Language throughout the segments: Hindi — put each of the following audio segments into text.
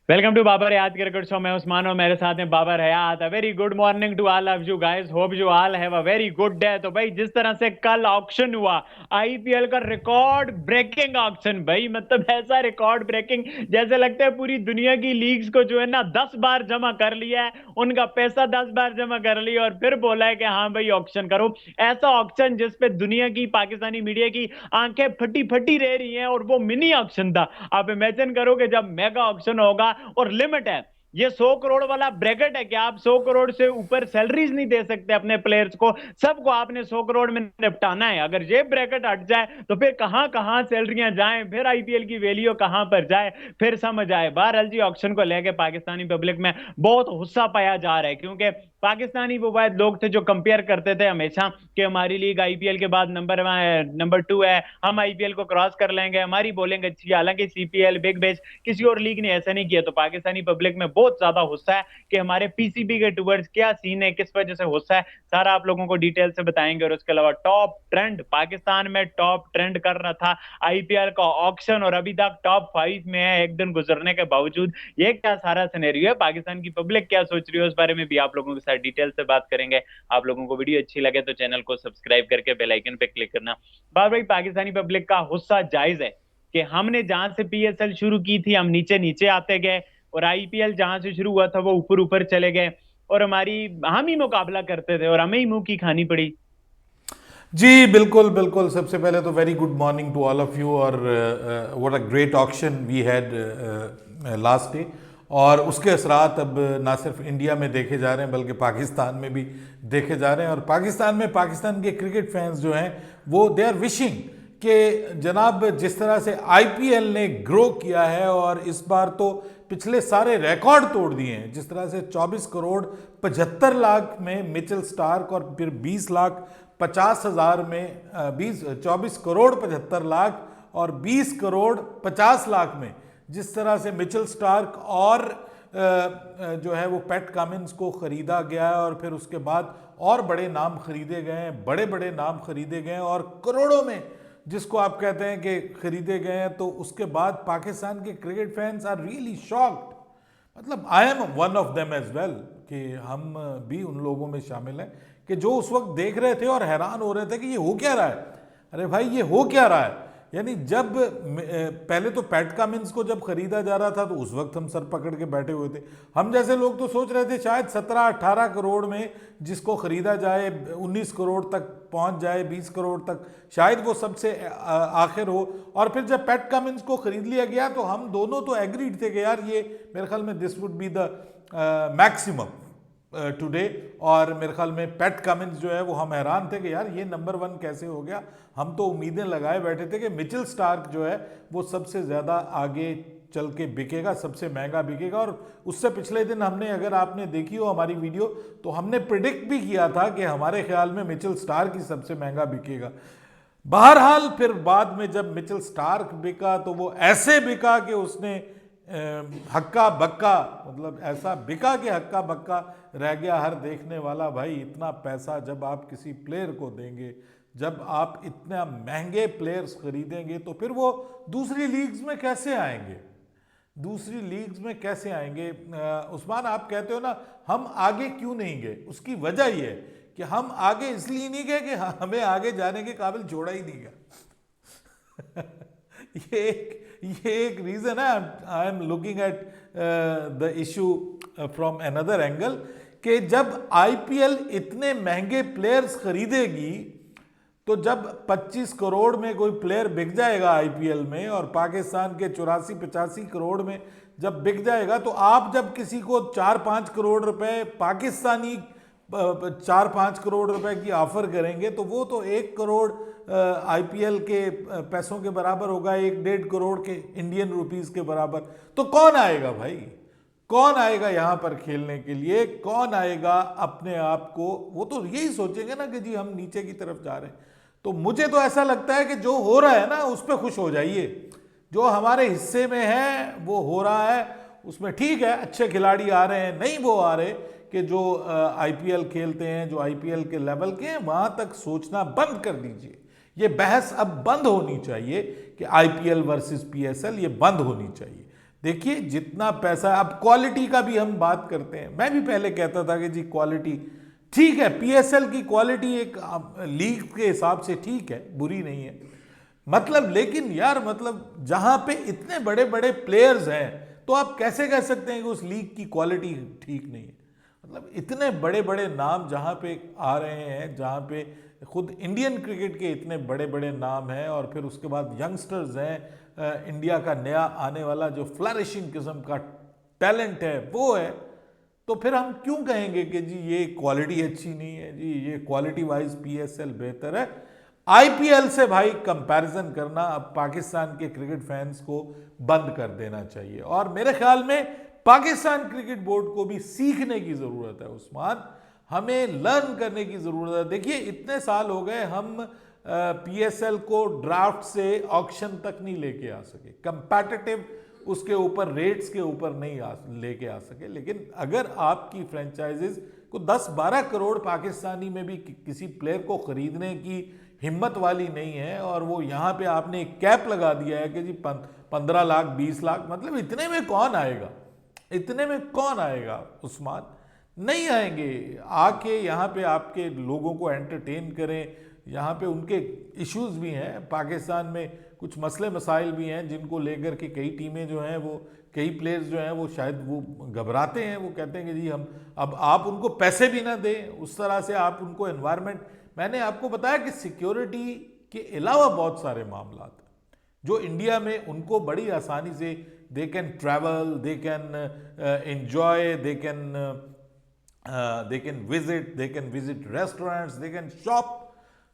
वेलकम टू बाबर याद क्रिकेट शो। मैं उस्मान और मेरे साथ में Babar Hayat. A very good morning to all of you guys. Hope you all have a very good day. तो भाई जिस तरह से कल ऑक्शन हुआ, आईपीएल का रिकॉर्ड ब्रेकिंग ऑक्शन भाई, मतलब ऐसा रिकॉर्ड ब्रेकिंग जैसे लगता है पूरी दुनिया की लीग्स को जो है ना 10 बार जमा कर लिया है, उनका पैसा 10 बार जमा कर लिया और फिर बोला है कि हाँ भाई ऑक्शन करो। ऐसा ऑक्शन जिसपे दुनिया की, पाकिस्तानी मीडिया की आंखें फटी फटी रह रही हैं, और वो मिनी ऑक्शन था। आप इमेजिन करो कि जब मेगा ऑक्शन होगा और लिमिट है, ये 100 करोड़ वाला ब्रैकेट है कि आप 100 करोड़ से ऊपर सैलरीज नहीं दे सकते अपने प्लेयर्स को, सबको आपने 100 करोड़ में निपटाना है। अगर ये ब्रैकेट हट जाए तो फिर कहां कहां सैलरियां जाएं, फिर आईपीएल की वैल्यू कहां पर जाए, फिर समझ आए। बहरहाल जी, ऑक्शन को लेकर पाकिस्तानी पब्लिक में बहुत गुस्सा पाया जा रहा है, क्योंकि पाकिस्तानी वो वायद लोग थे जो कंपेयर करते थे हमेशा कि हमारी लीग आईपीएल के बाद नंबर 2 है, हम आईपीएल को क्रॉस कर लेंगे, हमारी बॉलिंग अच्छी है। हालांकि सीपीएल, बिग बैश, किसी और लीग ने ऐसा नहीं किया। तो पाकिस्तानी पब्लिक में बहुत ज्यादा गुस्सा है कि हमारे पीसीबी के टूवर्ड्स क्या सीन है, किस वजह से गुस्सा है, सारा आप लोगों को डिटेल से बताएंगे। और उसके अलावा टॉप ट्रेंड, पाकिस्तान में टॉप ट्रेंड कर रहा था आईपीएल का ऑक्शन, और अभी तक टॉप 5 में है एक दिन गुजरने के बावजूद। ये क्या सारा सिनेरियो है, पाकिस्तान की पब्लिक क्या सोच रही है, उस बारे में भी आप लोगों के साथ डिटेल से बात करेंगे। आप लोगों को वीडियो अच्छी लगे तो चैनल को सब्सक्राइब करके बेल आइकन पे क्लिक करना। बार भाई, पाकिस्तानी पब्लिक का गुस्सा जायज है कि हमने जहां से पीएसएल शुरू की थी हम नीचे नीचे आते गए, और आईपीएल जहां से शुरू हुआ था वो ऊपर ऊपर चले गए, और हम ही मुकाबला करते थे और हमें ही मुंह की खानी पड़ी। जी बिल्कुल बिल्कुल। सबसे पहले तो very good morning to all of you. और what a great auction we had last day. और उसके असरात अब ना सिर्फ इंडिया में देखे जा रहे हैं बल्कि पाकिस्तान में भी देखे जा रहे हैं। और पाकिस्तान में पाकिस्तान के क्रिकेट फैंस जो हैं वो दे आर विशिंग कि जनाब जिस तरह से आईपीएल ने ग्रो किया है, और इस बार तो पिछले सारे रिकॉर्ड तोड़ दिए हैं। जिस तरह से 24 करोड़ 75 लाख में मिचेल स्टार्क, और फिर 20 लाख 50 हजार में 24 करोड़ 75 लाख और 20 करोड़ 50 लाख में जिस तरह से मिचेल स्टार्क और जो है वो पैट कमिंस को खरीदा गया है, और फिर उसके बाद और बड़े नाम खरीदे गए हैं, बड़े बड़े नाम खरीदे गए हैं और करोड़ों में जिसको आप कहते हैं कि खरीदे गए हैं। तो उसके बाद पाकिस्तान के cricket fans are really shocked. मतलब I am one of them as well, कि हम भी उन लोगों में शामिल हैं कि जो उस वक्त देख रहे थे और हैरान हो रहे थे कि ये हो क्या रहा है। अरे भाई ये हो क्या रहा है। यानी जब पहले तो पैट कमिंस को जब खरीदा जा रहा था तो उस वक्त हम सर पकड़ के बैठे हुए थे। हम जैसे लोग तो सोच रहे थे शायद 17-18 करोड़ में जिसको खरीदा जाए, 19 करोड़ तक पहुंच जाए, 20 करोड़ तक शायद वो सबसे आखिर हो। और फिर जब पैट कमिंस को खरीद लिया गया तो हम दोनों तो एग्रीड थे कि यार ये मेरे ख्याल में this would be the maximum today. और मेरे ख्याल में पैट कमिंस जो है वो हम हैरान थे कि यार ये नंबर 1 कैसे हो गया। हम तो उम्मीदें लगाए बैठे थे कि मिचेल स्टार्क जो है वो सबसे ज़्यादा आगे चल के बिकेगा, सबसे महंगा बिकेगा। और उससे पिछले दिन हमने, अगर आपने देखी हो हमारी वीडियो, तो हमने प्रिडिक्ट भी किया था कि हमारे ख्याल में मिचेल स्टार्क ही सबसे महंगा बिकेगा। बहरहाल फिर बाद में जब मिचेल स्टार्क बिका तो वो ऐसे बिका कि उसने हक्का बक्का, मतलब ऐसा बिका कि हक्का बक्का रह गया हर देखने वाला। भाई इतना पैसा जब आप किसी प्लेयर को देंगे, जब आप इतना महंगे प्लेयर्स खरीदेंगे, तो फिर वो दूसरी लीग्स में कैसे आएंगे, दूसरी लीग्स में कैसे आएंगे। उस्मान आप कहते हो ना हम आगे क्यों नहीं गए, उसकी वजह यह है कि हम आगे इसलिए नहीं गए कि हमें आगे जाने के काबिल छोड़ा ही नहीं गया। ये एक रीजन है। I am looking at the issue from another angle, कि जब आईपीएल इतने महंगे प्लेयर्स खरीदेगी तो जब 25 करोड़ में कोई प्लेयर बिक जाएगा आईपीएल में, और पाकिस्तान के 84-85 करोड़ में जब बिक जाएगा, तो आप जब किसी को 4-5 करोड़ रुपए पाकिस्तानी 4-5 करोड़ रुपए की ऑफर करेंगे तो वो तो 1 करोड़ आईपीएल के पैसों के बराबर होगा, 1-1.5 करोड़ के इंडियन रुपीस के बराबर। तो कौन आएगा भाई, कौन आएगा यहाँ पर खेलने के लिए, कौन आएगा अपने आप को, वो तो यही सोचेंगे ना कि जी हम नीचे की तरफ जा रहे हैं। तो मुझे तो ऐसा लगता है कि जो हो रहा है ना उस पर खुश हो जाइए, जो हमारे हिस्से में है वो हो रहा है, उसमें ठीक है, अच्छे खिलाड़ी आ रहे हैं, नहीं वो आ रहे कि जो आईपीएल खेलते हैं, जो आईपीएल के लेवल के हैं, वहां तक सोचना बंद कर दीजिए। ये बहस अब बंद होनी चाहिए कि आईपीएल वर्सेस पीएसएल, ये बंद होनी चाहिए। देखिए जितना पैसा, अब क्वालिटी का भी हम बात करते हैं, मैं भी पहले कहता था कि जी क्वालिटी ठीक है, पीएसएल की क्वालिटी एक लीग के हिसाब से ठीक है, बुरी नहीं है, मतलब लेकिन यार मतलब जहां पे इतने बड़े बड़े प्लेयर्स हैं तो आप कैसे कह सकते हैं कि उस लीग की क्वालिटी ठीक नहीं है। मतलब इतने बड़े बड़े नाम जहां पे आ रहे हैं, जहां पे खुद इंडियन क्रिकेट के इतने बड़े बड़े नाम हैं और फिर उसके बाद यंगस्टर्स हैं, इंडिया का नया आने वाला जो फ्लरिशिंग किस्म का टैलेंट है वो है, तो फिर हम क्यों कहेंगे कि जी ये क्वालिटी अच्छी नहीं है, जी ये क्वालिटी वाइज पीएसएल बेहतर है। आईपीएल से भाई कंपैरिजन करना अब पाकिस्तान के क्रिकेट फैंस को बंद कर देना चाहिए, और मेरे ख्याल में पाकिस्तान क्रिकेट बोर्ड को भी सीखने की जरूरत है उस्मान, हमें लर्न करने की जरूरत है। देखिए इतने साल हो गए हम पीएसएल को ड्राफ्ट से ऑक्शन तक नहीं लेके आ सके, कंपैटिटिव उसके ऊपर रेट्स के ऊपर नहीं लेके आ सके, लेकिन अगर आपकी फ्रेंचाइजीज को 10-12 करोड़ पाकिस्तानी में भी किसी प्लेयर को खरीदने की हिम्मत वाली नहीं है, और वो यहाँ पे आपने एक कैप लगा दिया है कि जी 15 लाख 20 लाख, मतलब इतने में कौन आएगा, इतने में कौन आएगा उस्मान, नहीं आएंगे। आके यहाँ पे आपके लोगों को एंटरटेन करें, यहाँ पे उनके इश्यूज भी हैं, पाकिस्तान में कुछ मसले मसाइल भी हैं जिनको लेकर के कई टीमें जो हैं वो, कई प्लेयर्स जो हैं वो शायद वो घबराते हैं, वो कहते हैं कि जी हम, अब आप उनको पैसे भी ना दें, उस तरह से आप उनको एनवायरनमेंट, मैंने आपको बताया कि सिक्योरिटी के अलावा बहुत सारे मामला हैं जो इंडिया में उनको बड़ी आसानी से they can travel, they can enjoy, they can visit restaurants, they can shop,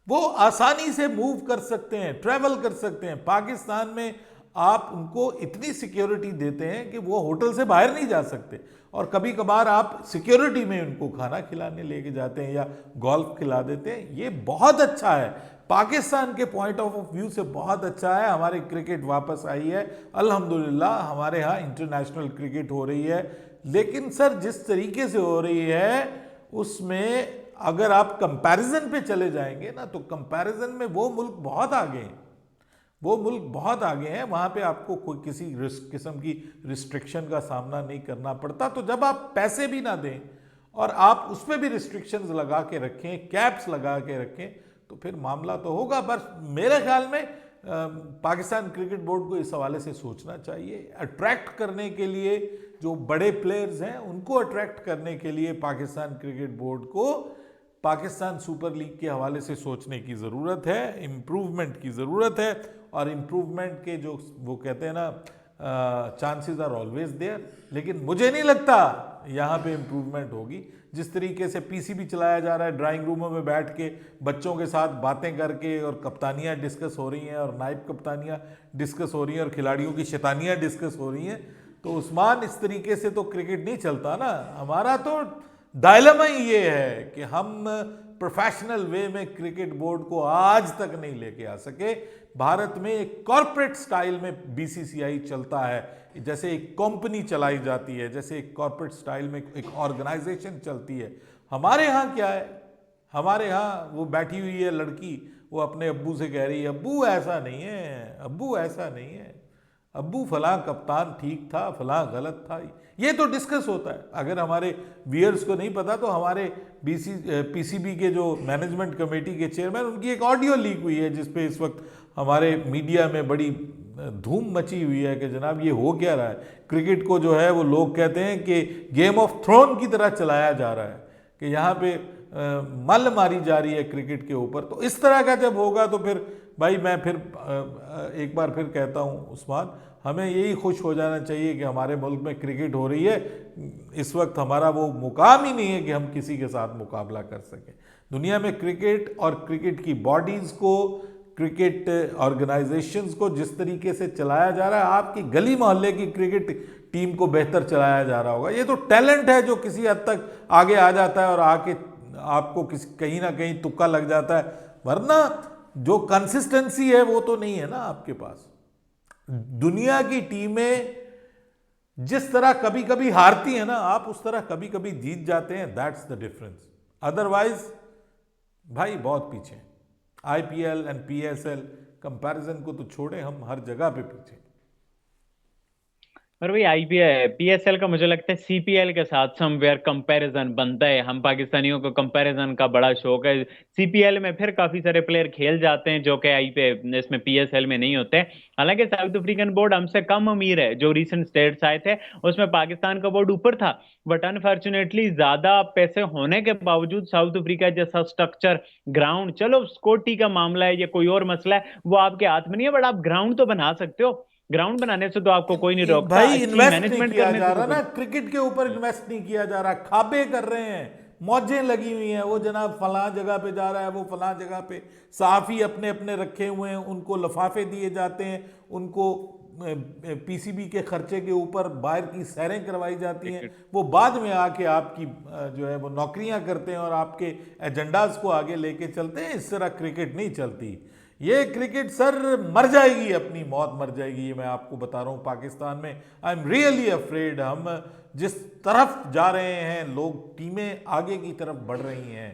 वो आसानी से मूव कर सकते हैं, ट्रैवल कर सकते हैं। पाकिस्तान में आप उनको इतनी सिक्योरिटी देते हैं कि वो होटल से बाहर नहीं जा सकते, और कभी कभार आप सिक्योरिटी में उनको खाना खिलाने लेके जाते हैं या गोल्फ खिला देते हैं। ये बहुत अच्छा है, पाकिस्तान के पॉइंट ऑफ व्यू से बहुत अच्छा है। हमारी क्रिकेट वापस आई है अल्हम्दुलिल्लाह, हमारे यहाँ इंटरनेशनल क्रिकेट हो रही है, लेकिन सर जिस तरीके से हो रही है उसमें अगर आप कंपैरिजन पे चले जाएंगे ना, तो कंपैरिजन में वो मुल्क बहुत आगे हैं, वो मुल्क बहुत आगे हैं, वहाँ पे आपको कोई किसी किस्म की रिस्ट्रिक्शन का सामना नहीं करना पड़ता। तो जब आप पैसे भी ना दें और आप उस पर भी रिस्ट्रिक्शंस लगा के रखें, कैप्स लगा के रखें, तो फिर मामला तो होगा। बस मेरे ख्याल में पाकिस्तान क्रिकेट बोर्ड को इस हवाले से सोचना चाहिए, अट्रैक्ट करने के लिए जो बड़े प्लेयर्स हैं उनको अट्रैक्ट करने के लिए पाकिस्तान क्रिकेट बोर्ड को पाकिस्तान सुपर लीग के हवाले से सोचने की ज़रूरत है, इम्प्रूवमेंट की ज़रूरत है, और इम्प्रूवमेंट के जो वो कहते हैं ना चांसेस आर ऑलवेज देयर, लेकिन मुझे नहीं लगता यहाँ पे इम्प्रूवमेंट होगी। जिस तरीके से पीसीबी चलाया जा रहा है, ड्राइंग रूमों में बैठ के बच्चों के साथ बातें करके, और कप्तानियाँ डिस्कस हो रही हैं और नाइब कप्तानियाँ डिस्कस हो रही हैं और खिलाड़ियों की शैतानियाँ डिस्कस हो रही हैं, तो उस्मान इस तरीके से तो क्रिकेट नहीं चलता ना। हमारा तो डायलेमा ही ये है कि हम प्रोफेशनल वे में क्रिकेट बोर्ड को आज तक नहीं लेके आ सके। भारत में एक कॉरपोरेट स्टाइल में बीसीसीआई चलता है, जैसे एक कंपनी चलाई जाती है, जैसे एक कॉरपोरेट स्टाइल में एक ऑर्गेनाइजेशन चलती है। हमारे यहाँ क्या है, हमारे यहाँ वो बैठी हुई है लड़की, वो अपने अब्बू से कह रही है अब्बू ऐसा नहीं है, अब्बू ऐसा नहीं है, अब्बू फलां कप्तान ठीक था, फलां गलत था। ये तो डिस्कस होता है। अगर हमारे व्यूअर्स को नहीं पता तो हमारे पीसीबी के जो मैनेजमेंट कमेटी के चेयरमैन, उनकी एक ऑडियो लीक हुई है जिसपे इस वक्त हमारे मीडिया में बड़ी धूम मची हुई है कि जनाब ये हो क्या रहा है। क्रिकेट को जो है वो लोग कहते हैं कि गेम ऑफ थ्रोन की तरह चलाया जा रहा है, कि यहाँ पे मल मारी जा रही है क्रिकेट के ऊपर। तो इस तरह का जब होगा तो फिर भाई मैं फिर एक बार फिर कहता हूँ उस्मान, हमें यही खुश हो जाना चाहिए कि हमारे मुल्क में क्रिकेट हो रही है। इस वक्त हमारा वो मुकाम ही नहीं है कि हम किसी के साथ मुकाबला कर सकें। दुनिया में क्रिकेट और क्रिकेट की बॉडीज़ को, क्रिकेट ऑर्गेनाइजेशंस को जिस तरीके से चलाया जा रहा है, आपकी गली मोहल्ले की क्रिकेट टीम को बेहतर चलाया जा रहा होगा। ये तो टैलेंट है जो किसी हद तक आगे आ जाता है और आके आपको कहीं ना कहीं तुक्का लग जाता है, वरना जो कंसिस्टेंसी है वो तो नहीं है ना आपके पास। दुनिया की टीमें जिस तरह कभी कभी हारती है ना, आप उस तरह कभी कभी जीत जाते हैं, दैट्स द डिफरेंस। अदरवाइज भाई बहुत पीछे। आईपीएल एंड पीएसएल कंपैरिजन को तो छोड़े, हम हर जगह पे पीछे। और वही आईपीएल पीएसएल का मुझे लगता है सीपीएल के साथ समवेयर कंपैरिजन बनता है। हम पाकिस्तानियों को कंपैरिजन का बड़ा शौक है। सीपीएल में फिर काफी सारे प्लेयर खेल जाते हैं जो कि आईपीएल इसमें पीएसएल में नहीं होते। हालांकि साउथ अफ्रीकन बोर्ड हमसे कम अमीर है। जो रीसेंट स्टेट्स आए थे उसमें पाकिस्तान का बोर्ड ऊपर था, बट अनफॉर्चुनेटली ज्यादा पैसे होने के बावजूद साउथ अफ्रीका जैसा स्ट्रक्चर, ग्राउंड, चलो स्कोटी का मामला है या कोई और मसला है वो आपके हाथ में नहीं है, बट आप ग्राउंड तो बना सकते हो। ग्राउंड बनाने से तो आपको कोई नहीं रोकता, भाई अच्छी इन्वेस्ट नहीं मैनेजमेंट किया करने जा से तो रहा कोई। ना, क्रिकेट के ऊपर इन्वेस्ट नहीं किया जा रहा, खाबे कर रहे हैं, मौजें लगी हुई हैं, वो जनाब फलां जगह पे जा रहा है, वो फलां जगह पे, साफी अपने अपने रखे हुए हैं, उनको लफाफे दिए जाते हैं, उनको पीसीबी के खर्चे के ऊपर बाहर की सैरें करवाई जाती हैं, क्रिकेट वो बाद में आके आपकी जो है वो नौकरियां करते हैं और आपके एजेंडाज को आगे लेके चलते हैं। इस तरह क्रिकेट नहीं चलती। ये क्रिकेट सर मर जाएगी, अपनी मौत मर जाएगी, ये मैं आपको बता रहा हूँ। पाकिस्तान में आई एम रियली अफ्रेड। हम जिस तरफ जा रहे हैं, लोग टीमें आगे की तरफ बढ़ रही हैं,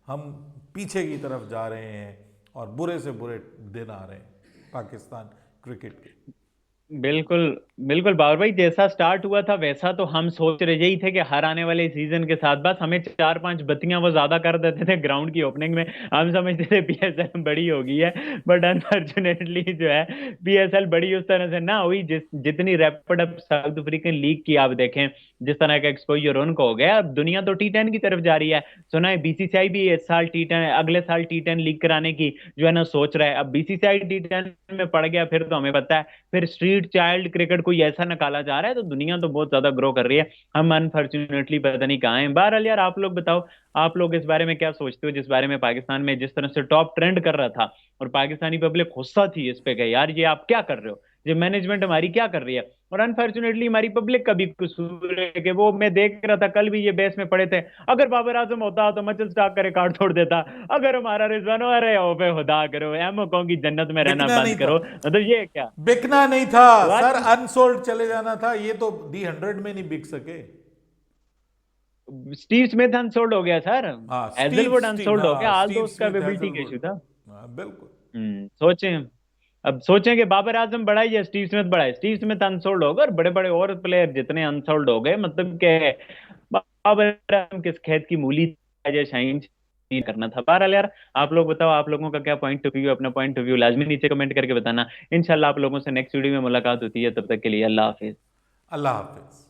हम पीछे की तरफ जा रहे हैं और बुरे से बुरे दिन आ रहे हैं पाकिस्तान क्रिकेट के। बिल्कुल बिल्कुल बाबर भाई, जैसा स्टार्ट हुआ था वैसा तो हम सोच रहे ही थे कि हर आने वाले सीजन के साथ बस हमें चार पांच बत्तियां वो ज्यादा कर देते थे ग्राउंड की ओपनिंग में। हम समझते थे पीएसएल बड़ी हो गई है, बट अनफॉर्चुनेटली जो है पीएसएल बड़ी उस तरह से ना हुई जितनी rapid up south African league की आप देखें, जिस तरह का एक्सपोजर उनको हो गया। अब दुनिया तो टी10 की तरफ जा रही है। सुना है बीसीसीआई भी इस साल टी10, अगले साल टी10 लीग कराने की जो है ना सोच रहा है। अब बीसीसीआई टी10 में पड़ गया फिर तो हमें पता है फिर स्ट्रीट चाइल्ड क्रिकेट कोई ऐसा निकाला जा रहा है, तो दुनिया तो बहुत ज्यादा ग्रो कर रही है। हम अनफॉर्चुनेटली पता नहीं कहाँ हैं। बहरहाल यार, आप लोग बताओ, आप लोग इस बारे में क्या सोचते हो, जिस बारे में पाकिस्तान में जिस तरह से टॉप ट्रेंड कर रहा था और पाकिस्तानी पब्लिक गुस्सा थी इस पे कि यार ये आप क्या कर रहे हो, ये मैनेजमेंट हमारी क्या कर रही है। और अनफॉर्चुनेटली हमारी पब्लिक का भी कसूर है कि वो, मैं देख रहा था कल भी ये बेस में पड़े थे, अगर बाबर आजम होता तो मचल स्टार्क का रिकॉर्ड तोड़ देता, अगर हमारा रिजवान हो, अरे ओ पे खुदा करो, एमओ कौन की जन्नत में रहना बिकना बंद नहीं था, करो, मतलब ये क्या बिकना नहीं था बात। सर, अनसोल्ड चले जाना था। ये तो डी 100 में नहीं बिक सके। स्टीव स्मिथ अनसोल्ड हो गया सर। हाँ हेजलवुड स्टीव, अनसोल्ड हो गया, हाँ आज तो स्टीव उसका स्मिथ एबिलिटी का इशू हैजलवुड। था। हाँ बिल्कुल। सोचें, अब सोचें कि बाबर आजम बड़ा है या स्टीव स्मिथ बड़ा है। स्टीव स्मिथ अनसोल्ड होगा और बड़े बड़े और प्लेयर जितने अनसोल्ड हो गए, मतलब के बाबर आजम किस खेत की मूली थी, अजय शाहीन नहीं करना था। बहरहाल यार, आप लोग बताओ, आप लोगों का क्या पॉइंट ऑफ व्यू, अपना पॉइंट ऑफ व्यू लाजमी नीचे कमेंट करके बताना। इंशाल्लाह आप लोगों से नेक्स्ट वीडियो में मुलाकात होती है, तब तक के लिए अल्लाह हाफिज। अल्लाह हाफिज।